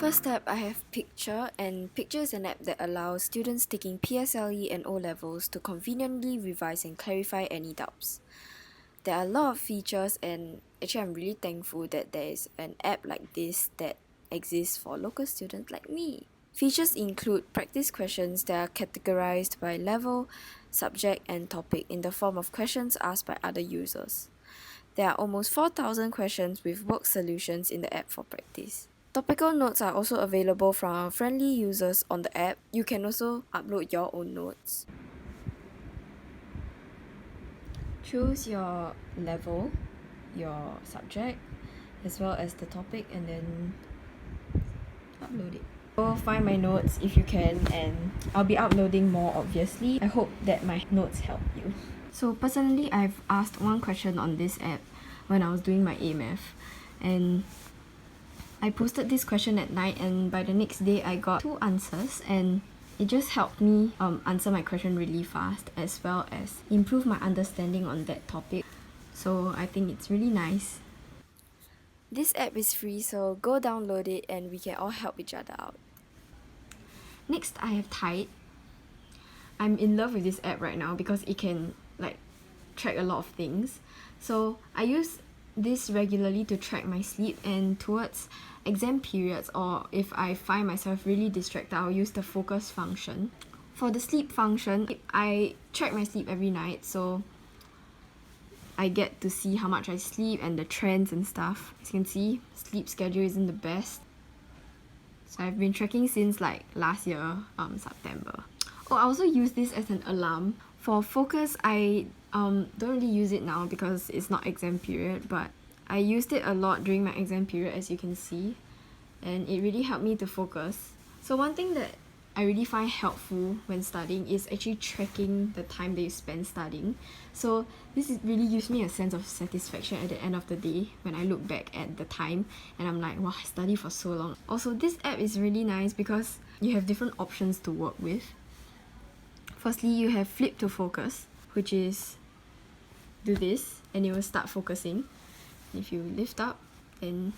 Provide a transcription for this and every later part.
First up, I have PEAKTURE, and PEAKTURE is an app that allows students taking PSLE and O-levels to conveniently revise and clarify any doubts. There are a lot of features, and actually I'm really thankful that there is an app like this that exists for local students like me. Features include practice questions that are categorized by level, subject, and topic in the form of questions asked by other users. There are almost 4,000 questions with work solutions in the app for practice. Topical notes are also available from our friendly users on the app. You can also upload your own notes. Choose your level, your subject, as well as the topic, and then upload it. Go find my notes if you can, and I'll be uploading more obviously. I hope that my notes help you. So personally, I've asked one question on this app when I was doing my amath, and I posted this question at night, and by the next day I got 2 answers, and it just helped me answer my question really fast, as well as improve my understanding on that topic. So I think it's really nice. This app is free, so go download it and we can all help each other out. Next, I have Tide. I'm in love with this app right now because it can track a lot of things. So I use this regularly to track my sleep, and towards exam periods, or if I find myself really distracted, I'll use the focus function. For the sleep function, I track my sleep every night, so I get to see how much I sleep and the trends and stuff. As you can see, sleep schedule isn't the best. So I've been tracking since last year, September. Oh, I also use this as an alarm. For focus, I don't really use it now because it's not exam period, but I used it a lot during my exam period, as you can see, and it really helped me to focus. So one thing that I really find helpful when studying is actually tracking the time that you spend studying. So really gives me a sense of satisfaction at the end of the day when I look back at the time and I'm like, wow, I studied for so long. Also, this app is really nice because you have different options to work with. Firstly, you have flip to focus, which is do this and it will start focusing. If you lift up, then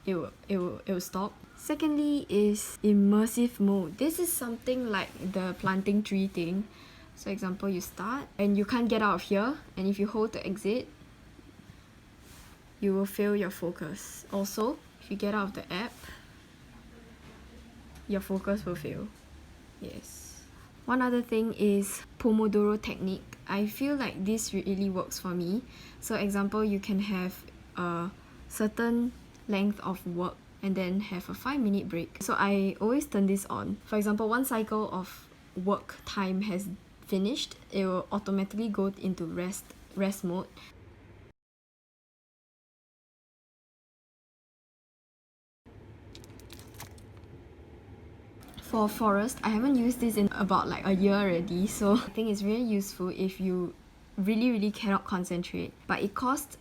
it will stop. Secondly is immersive mode. This is something like the planting tree thing. So example, you start and you can't get out of here, and if you hold to exit, you will fail your focus. Also, if you get out of the app, your focus will fail. Yes. One other thing is Pomodoro Technique. I feel like this really works for me. So example, you can have a certain length of work and then have a 5-minute break. So I always turn this on. For example, one cycle of work time has finished, it will automatically go into rest mode. For forest, I haven't used this in about a year already, so I think it's really useful if you really cannot concentrate. But it costs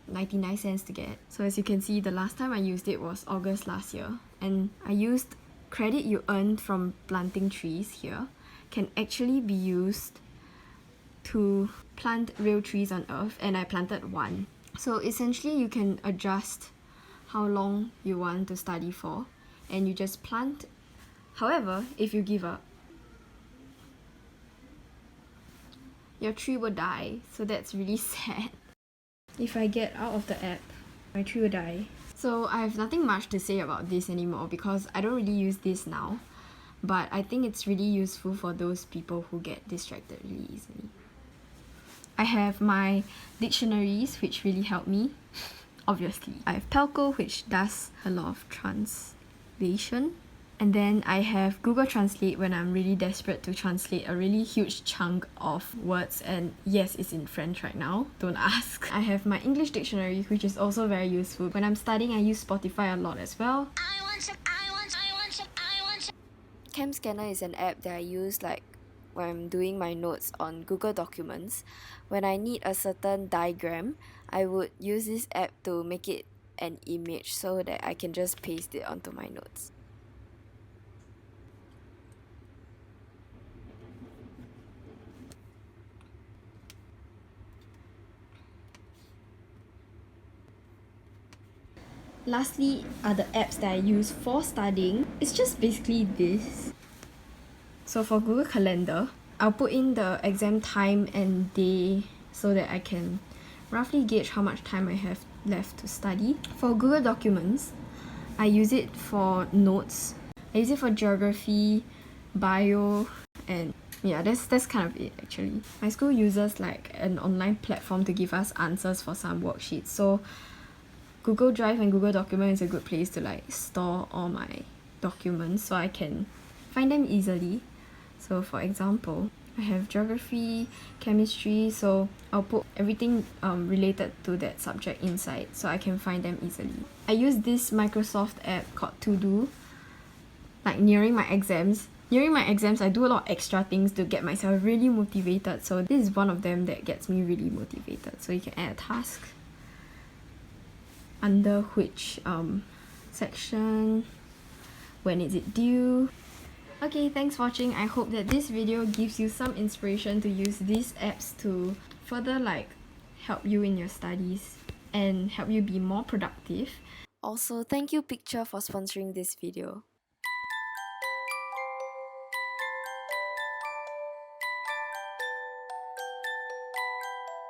99 cents to get. So as you can see, the last time I used it was August last year, and I used credit you earned from planting trees here can actually be used to plant real trees on earth, and I planted 1. So essentially you can adjust how long you want to study for, and you just plant. However, if you give up, your tree will die, so that's really sad. If I get out of the app, my tree will die. So I have nothing much to say about this anymore because I don't really use this now, but I think it's really useful for those people who get distracted really easily. I have my Dictionaries, which really help me, obviously. I have Pelco, which does a lot of translation. And then I have Google Translate when I'm really desperate to translate a really huge chunk of words, and yes, it's in French right now, don't ask. I have my English dictionary, which is also very useful. When I'm studying, I use Spotify a lot as well. Cam Scanner is an app that I use when I'm doing my notes on Google Documents. When I need a certain diagram, I would use this app to make it an image so that I can just paste it onto my notes. Lastly are the apps that I use for studying. It's just basically this. So for Google Calendar, I'll put in the exam time and day so that I can roughly gauge how much time I have left to study. For Google Documents, I use it for notes. I use it for geography, bio, and yeah, that's kind of it actually. My school uses like an online platform to give us answers for some worksheets. So Google Drive and Google Document is a good place to like store all my documents so I can find them easily. So for example, I have geography, chemistry, so I'll put everything related to that subject inside so I can find them easily. I use this Microsoft app called To Do. Like nearing my exams, I do a lot of extra things to get myself really motivated. So this is one of them that gets me really motivated. So you can add a task under which section, when is it due. Okay, thanks for watching. I hope that this video gives you some inspiration to use these apps to further like help you in your studies and help you be more productive. Also, thank you PEAKTURE for sponsoring this video.